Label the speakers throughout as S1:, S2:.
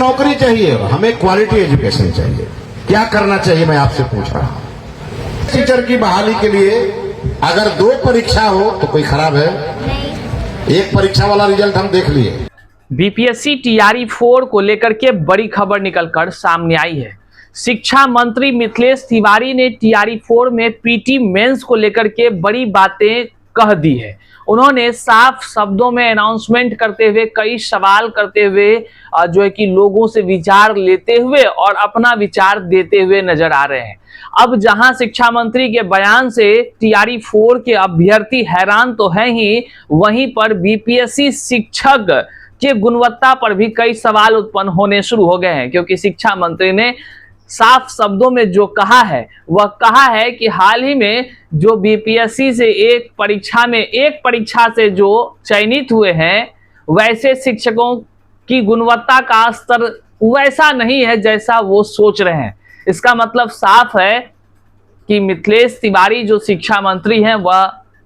S1: नौकरी चाहिए, हमें क्वालिटी एजुकेशन चाहिए। क्या करना चाहिए मैं आपसे पूछ रहा हूं। टीचर की बहाली के लिए अगर 2 परीक्षा हो तो कोई खराब है? एक परीक्षा वाला रिजल्ट हम देख लिए।
S2: बीपीएससी टीआरई 4 को लेकर के बड़ी खबर निकलकर सामने आई है। शिक्षा मंत्री मिथिलेश तिवारी ने टीआरई 4 में पीटी मेंस को लेकर के बड़ी बातें कह दी है। उन्होंने साफ शब्दों में अनाउंसमेंट करते हुए, कई सवाल करते हुए जो है कि लोगों से विचार लेते हुए और अपना विचार देते हुए नजर आ रहे हैं। अब जहां शिक्षा मंत्री के बयान से टीआरई 4 के अभ्यर्थी हैरान तो हैं ही, वहीं पर बीपीएससी शिक्षक की गुणवत्ता पर भी कई सवाल उत्पन्न होने शुरू हो गए हैं, क्योंकि शिक्षा मंत्री ने साफ शब्दों में जो कहा है वह कहा है कि हाल ही में जो बीपीएससी से एक परीक्षा से जो चयनित हुए हैं, वैसे शिक्षकों की गुणवत्ता का स्तर वैसा नहीं है जैसा वो सोच रहे हैं। इसका मतलब साफ है कि मिथिलेश तिवारी जो शिक्षा मंत्री हैं वह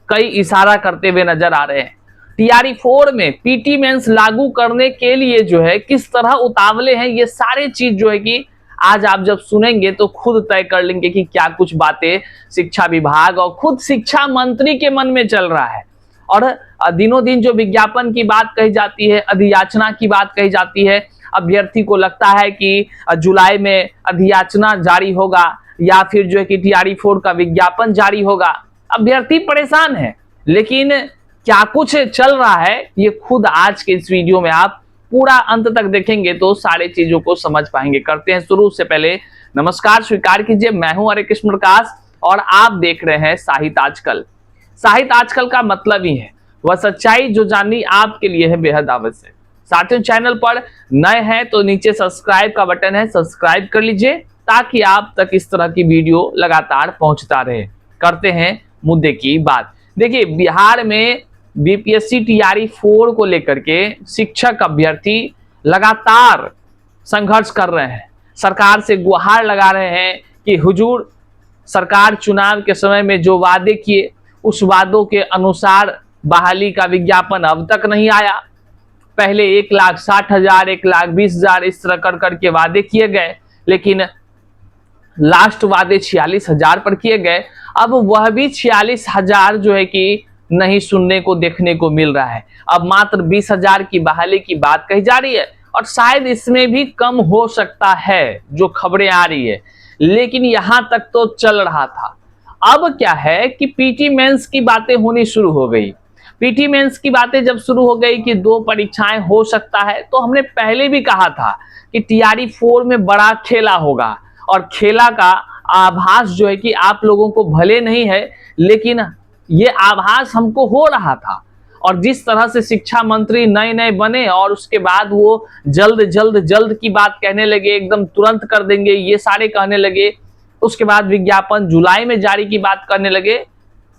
S2: कई इशारा करते हुए नजर आ रहे हैं। टीआरई 4 में पीटी मेंस लागू करने के लिए जो है किस तरह उतावले हैं, ये सारे चीज जो है कि आज आप जब सुनेंगे तो खुद तय कर लेंगे कि क्या कुछ बातें शिक्षा विभाग और खुद शिक्षा मंत्री के मन में चल रहा है। और दिनों दिन जो विज्ञापन की बात कही जाती है, अधियाचना की बात कही जाती है, अभ्यर्थी को लगता है कि जुलाई में अधियाचना जारी होगा या फिर जो है कि टीआरई 4 का विज्ञापन जारी होगा। अभ्यर्थी परेशान है, लेकिन क्या कुछ चल रहा है ये खुद आज के इस वीडियो में आप पूरा अंत तक देखेंगे तो सारे चीजों को समझ पाएंगे। करते हैं शुरू। से पहले नमस्कार स्वीकार कीजिए, मैं हूं हरे कृष्ण प्रकाश और आप देख रहे हैं साहित्य आजकल। साहित्य आजकल का मतलब ही है वह सच्चाई जो जाननी आपके लिए है बेहद आवश्यक। साथियों, चैनल पर नए हैं तो नीचे सब्सक्राइब का बटन है, सब्सक्राइब कर लीजिए ताकि आप तक इस तरह की वीडियो लगातार पहुंचता रहे। करते हैं मुद्दे की बात। देखिए, बिहार में बीपीएससी टीआरई 4 को लेकर के शिक्षक अभ्यर्थी लगातार संघर्ष कर रहे हैं, सरकार से गुहार लगा रहे हैं कि हुजूर, सरकार चुनाव के समय में जो वादे किए उस वादों के अनुसार बहाली का विज्ञापन अब तक नहीं आया। पहले 1,60,000, 1,20,000 इस तरह कर करके वादे किए गए, लेकिन लास्ट वादे 46,000 पर किए गए। अब वह भी 46,000 जो है कि नहीं सुनने को देखने को मिल रहा है। अब मात्र 20,000 की बहाली की बात कही जा रही है और शायद इसमें भी कम हो सकता है जो खबरें आ रही है, लेकिन यहां तक तो चल रहा था। अब क्या है कि पीटी मेंस की बातें होनी शुरू हो गई। पीटी मेंस की बातें जब शुरू हो गई कि 2 परीक्षाएं हो सकता है, तो हमने पहले भी कहा था कि टीआरई 4 में बड़ा खेला होगा और खेला का आभास जो है कि आप लोगों को भले नहीं है, लेकिन ये आभास हमको हो रहा था। और जिस तरह से शिक्षा मंत्री नए बने और उसके बाद वो जल्द की बात कहने लगे, एकदम तुरंत कर देंगे ये सारे कहने लगे, उसके बाद विज्ञापन जुलाई में जारी की बात करने लगे,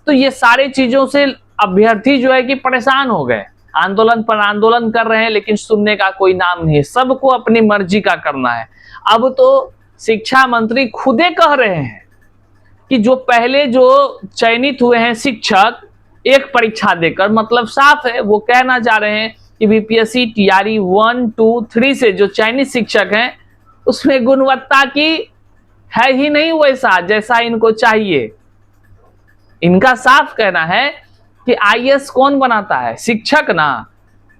S2: तो ये सारे चीजों से अभ्यर्थी जो है कि परेशान हो गए। आंदोलन पर आंदोलन कर रहे हैं, लेकिन सुनने का कोई नाम नहीं है, सबको अपनी मर्जी का करना है। अब तो शिक्षा मंत्री खुदे कह रहे हैं कि जो पहले जो चयनित हुए हैं शिक्षक एक परीक्षा देकर, मतलब साफ है वो कहना चाह रहे हैं कि बीपीएससी टीआरई 1, 2, 3 से जो चयनित शिक्षक हैं उसमें गुणवत्ता की है ही नहीं वैसा जैसा इनको चाहिए। इनका साफ कहना है कि आईएएस कौन बनाता है? शिक्षक ना।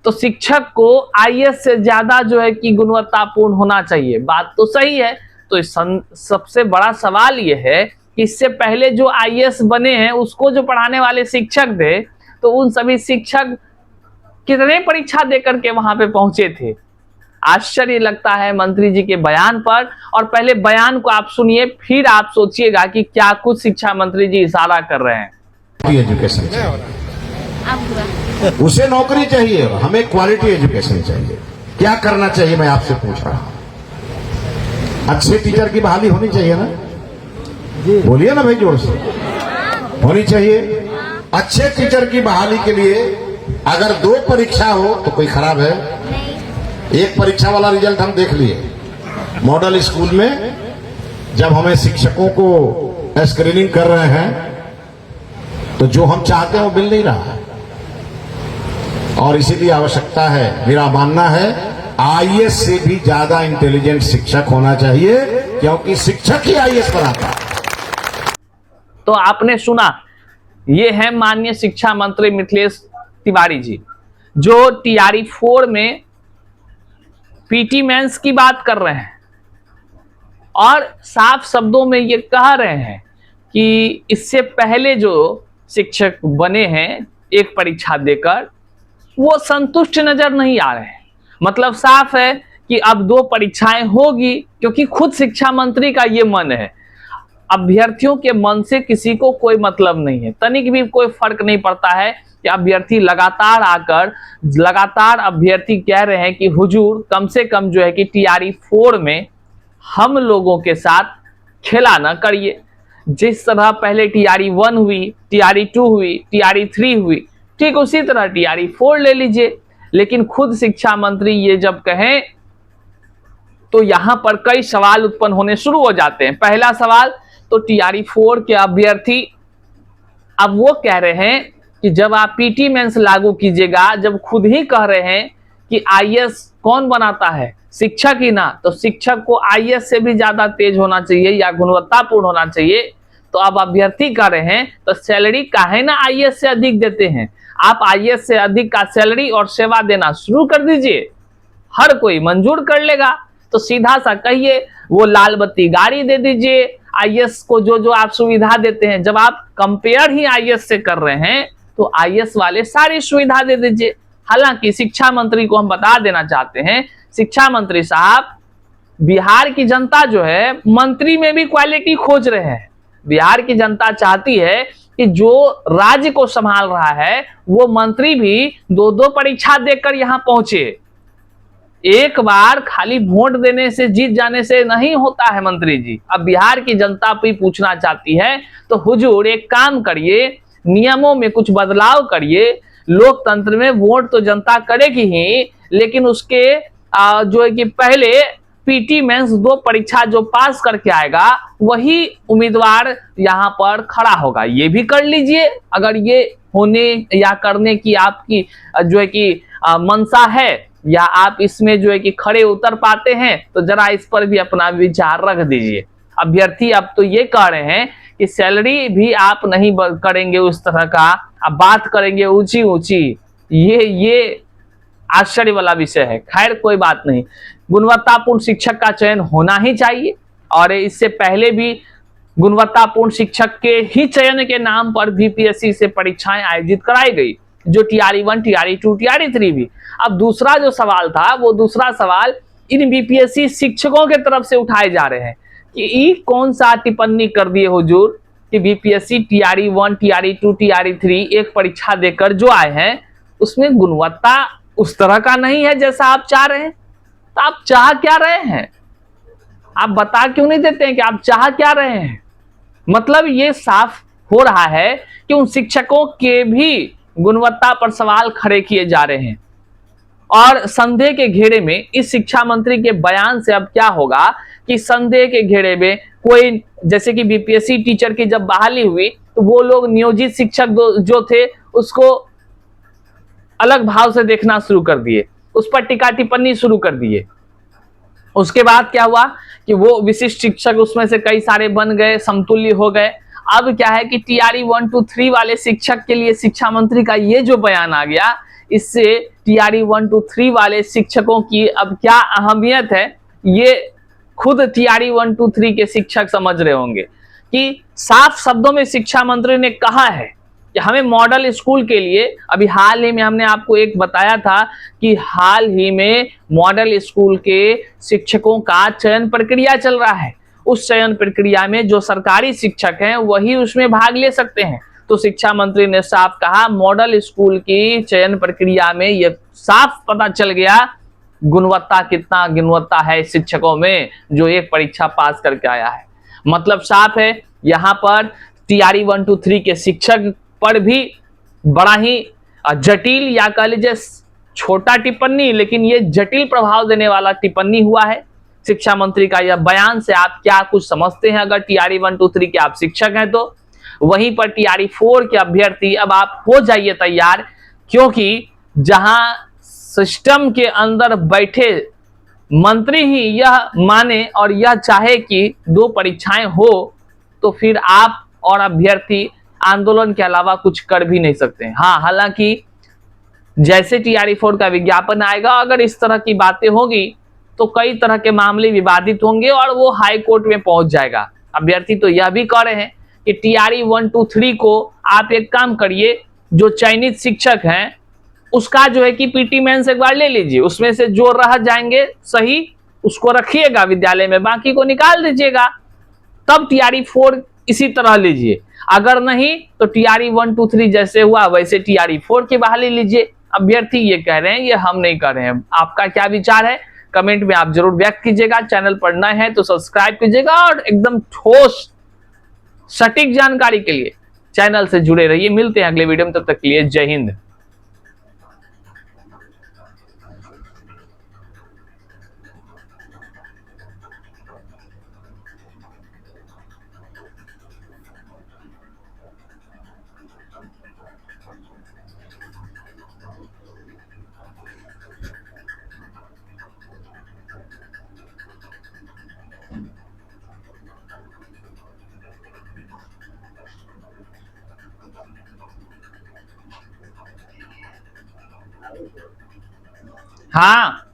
S2: तो शिक्षक को आईएएस से ज्यादा जो है कि गुणवत्तापूर्ण होना चाहिए। बात तो सही है। तो सबसे बड़ा सवाल यह है कि इससे पहले जो आईएएस बने हैं उसको जो पढ़ाने वाले शिक्षक थे, तो उन सभी शिक्षक कितने परीक्षा देकर के वहां पे पहुंचे थे? आश्चर्य लगता है मंत्री जी के बयान पर। और पहले बयान को आप सुनिए, फिर आप सोचिएगा कि क्या कुछ शिक्षा मंत्री जी इशारा कर रहे हैं।
S1: एजुकेशन उसे नौकरी चाहिए, हमें क्वालिटी एजुकेशन चाहिए। क्या करना चाहिए मैं आपसे पूछ रहा हूं। अच्छे टीचर की बहाली होनी चाहिए ना, बोलिए ना भाई जोर से, होनी चाहिए। अच्छे टीचर की बहाली के लिए अगर 2 परीक्षा हो तो कोई खराब है? एक परीक्षा वाला रिजल्ट हम देख लिए। मॉडल स्कूल में जब हमें शिक्षकों को स्क्रीनिंग कर रहे हैं तो जो हम चाहते हैं वो मिल नहीं रहा है, और इसीलिए आवश्यकता है, मेरा मानना है आईएएस से भी ज्यादा इंटेलिजेंट शिक्षक होना चाहिए, क्योंकि शिक्षक ही आईएएस बनाता है।
S2: तो आपने सुना, ये है माननीय शिक्षा मंत्री मिथिलेश तिवारी जी, जो टीआरई 4 में पीटी मेंस की बात कर रहे हैं और साफ शब्दों में ये कह रहे हैं कि इससे पहले जो शिक्षक बने हैं एक परीक्षा देकर, वो संतुष्ट नजर नहीं आ रहे हैं। मतलब साफ है कि अब 2 परीक्षाएं होगी, क्योंकि खुद शिक्षा मंत्री का ये मन है। अभ्यर्थियों के मन से किसी को कोई मतलब नहीं है, तनिक भी कोई फर्क नहीं पड़ता है कि अभ्यर्थी लगातार अभ्यर्थी कह रहे हैं कि हुजूर कम से कम जो है कि टीआरई 4 में हम लोगों के साथ खेला ना करिए। जिस तरह पहले टीआरई 1 हुई, टीआरई 2 हुई, टीआरई 3 हुई, ठीक उसी तरह टीआरई 4 ले लीजिए। लेकिन खुद शिक्षा मंत्री ये जब कहें तो यहां पर कई सवाल उत्पन्न होने शुरू हो जाते हैं। पहला सवाल तो टीआरई 4 के अभ्यर्थी अब वो कह रहे हैं कि जब आप पीटी मेंस लागू कीजिएगा, जब खुद ही कह रहे हैं कि आईएएस कौन बनाता है, शिक्षक ही ना, तो शिक्षक को आईएएस से भी ज्यादा तेज होना चाहिए या गुणवत्तापूर्ण होना चाहिए। तो अब अभ्यर्थी कह रहे हैं तो सैलरी काहे ना आईएएस से अधिक देते हैं, आप आईएएस से अधिक का सैलरी और सेवा देना शुरू कर दीजिए, हर कोई मंजूर कर लेगा। तो सीधा सा कहिए वो लाल बत्ती गाड़ी दे दीजिए, आईएएस को जो आप सुविधा देते हैं, जब आप कंपेयर ही आईएएस से कर रहे हैं तो आईएएस वाले सारी सुविधा दे दीजिए। हालांकि शिक्षा मंत्री को हम बता देना चाहते हैं, शिक्षा मंत्री साहब, बिहार की जनता जो है मंत्री में भी क्वालिटी खोज रहे हैं। बिहार की जनता चाहती है कि जो राज्य को संभाल रहा है वो मंत्री भी 2-2 परीक्षा देकर यहां पहुंचे। एक बार खाली वोट देने से, जीत जाने से नहीं होता है मंत्री जी। अब बिहार की जनता भी पूछना चाहती है तो हुजूर एक काम करिए, नियमों में कुछ बदलाव करिए। लोकतंत्र में वोट तो जनता करेगी ही, लेकिन उसके जो है कि पहले पीटी मेंस 2 परीक्षा जो पास करके आएगा वही उम्मीदवार यहाँ पर खड़ा होगा। ये भी कर लीजिए, अगर ये होने या करने की आपकी जो है कि मंशा है, या आप इसमें जो है कि खड़े उतर पाते हैं, तो जरा इस पर भी अपना विचार रख दीजिए। अभ्यर्थी अब तो ये कह रहे हैं कि सैलरी भी आप नहीं करेंगे उस तरह का, आप बात करेंगे ऊंची ऊंची। ये आश्चर्य वाला विषय है। खैर कोई बात नहीं, गुणवत्तापूर्ण शिक्षक का चयन होना ही चाहिए। और इससे पहले भी गुणवत्तापूर्ण शिक्षक के ही चयन के नाम पर बीपीएससी से परीक्षाएं आयोजित कराई गई, जो टीआरई 1, टीआरई 2, टीआरई 3 भी। अब दूसरा जो सवाल था, वो दूसरा सवाल इन बीपीएससी शिक्षकों के तरफ से उठाए जा रहे हैं कि कौन सा टिप्पणी कर दिए हुजूर कि बीपीएससी टीआरई 1, टीआरई 2, टीआरई 3 एक परीक्षा देकर जो आए हैं उसमें गुणवत्ता उस तरह का नहीं है जैसा आप चाह रहे हैं। तो आप चाह क्या रहे हैं? आप बता क्यों नहीं देते हैं कि आप चाह क्या रहे हैं? मतलब ये साफ हो रहा है कि उन शिक्षकों के भी गुणवत्ता पर सवाल खड़े किए जा रहे हैं। और संदेह के घेरे में इस शिक्षा मंत्री के बयान से अब क्या होगा कि संदेह के घेरे में कोई, जैसे कि बीपीएससी टीचर की जब बहाली हुई तो वो लोग नियोजित शिक्षक जो थे उसको अलग भाव से देखना शुरू कर दिए, उस पर टीका टिप्पणी शुरू कर दिए। उसके बाद क्या हुआ कि वो विशिष्ट शिक्षक उसमें से कई सारे बन गए, समतुल्य हो गए। अब क्या है कि टीआरई 1, 2, 3 वाले शिक्षक के लिए शिक्षा मंत्री का ये जो बयान आ गया, इससे टीआरई 1, 2, 3 वाले शिक्षकों की अब क्या अहमियत है ये खुद टीआरई 1, 2, 3 के शिक्षक समझ रहे होंगे। कि साफ शब्दों में शिक्षा मंत्री ने कहा है कि हमें मॉडल स्कूल के लिए, अभी हाल ही में हमने आपको एक बताया था कि हाल ही में मॉडल स्कूल के शिक्षकों का चयन प्रक्रिया चल रहा है। उस चयन प्रक्रिया में जो सरकारी शिक्षक हैं वही उसमें भाग ले सकते हैं। तो शिक्षा मंत्री ने साफ कहा, मॉडल स्कूल की चयन प्रक्रिया में यह साफ पता चल गया गुणवत्ता है शिक्षकों में जो एक परीक्षा पास करके आया है। मतलब साफ है यहाँ पर टीआरई 1, 2, 3 के शिक्षक पर भी बड़ा ही जटिल या कह लीजिए छोटा टिप्पणी, लेकिन ये जटिल प्रभाव देने वाला टिप्पणी हुआ है शिक्षा मंत्री का। यह बयान से आप क्या कुछ समझते हैं? अगर टीआरई 1, 2, 3 के आप शिक्षक हैं तो वहीं पर टीआरई 4 के अभ्यर्थी अब आप हो जाइए तैयार, क्योंकि जहां सिस्टम के अंदर बैठे मंत्री ही यह माने और यह चाहे कि 2 परीक्षाएं हो, तो फिर आप और अभ्यर्थी आंदोलन के अलावा कुछ कर भी नहीं सकते। हाँ, हालांकि जैसे टीआरई 4 का विज्ञापन आएगा, अगर इस तरह की बातें होगी तो कई तरह के मामले विवादित होंगे और वो हाई कोर्ट में पहुंच जाएगा। अभ्यर्थी तो यह भी कह रहे हैं कि टीआरई 1, 2, 3 को आप एक काम करिए, जो चयनित शिक्षक हैं उसका जो है कि पीटी मेंस एक बार ले लीजिए, उसमें से जो रह जाएंगे सही उसको रखिएगा विद्यालय में, बाकी को निकाल दीजिएगा, तब टीआरई 4 इसी तरह लीजिए। अगर नहीं तो टीआरई 1, 2, 3 जैसे हुआ वैसे टीआरई 4 की बहाली लीजिए। अभ्यर्थी ये कह रहे हैं, ये हम नहीं कर रहे हैं। आपका क्या विचार है कमेंट में आप जरूर व्यक्त कीजिएगा। चैनल पर नए हैं तो सब्सक्राइब कीजिएगा और एकदम ठोस सटीक जानकारी के लिए चैनल से जुड़े रहिए। मिलते हैं अगले वीडियो में, तब तक के लिए जय हिंद। हाँ।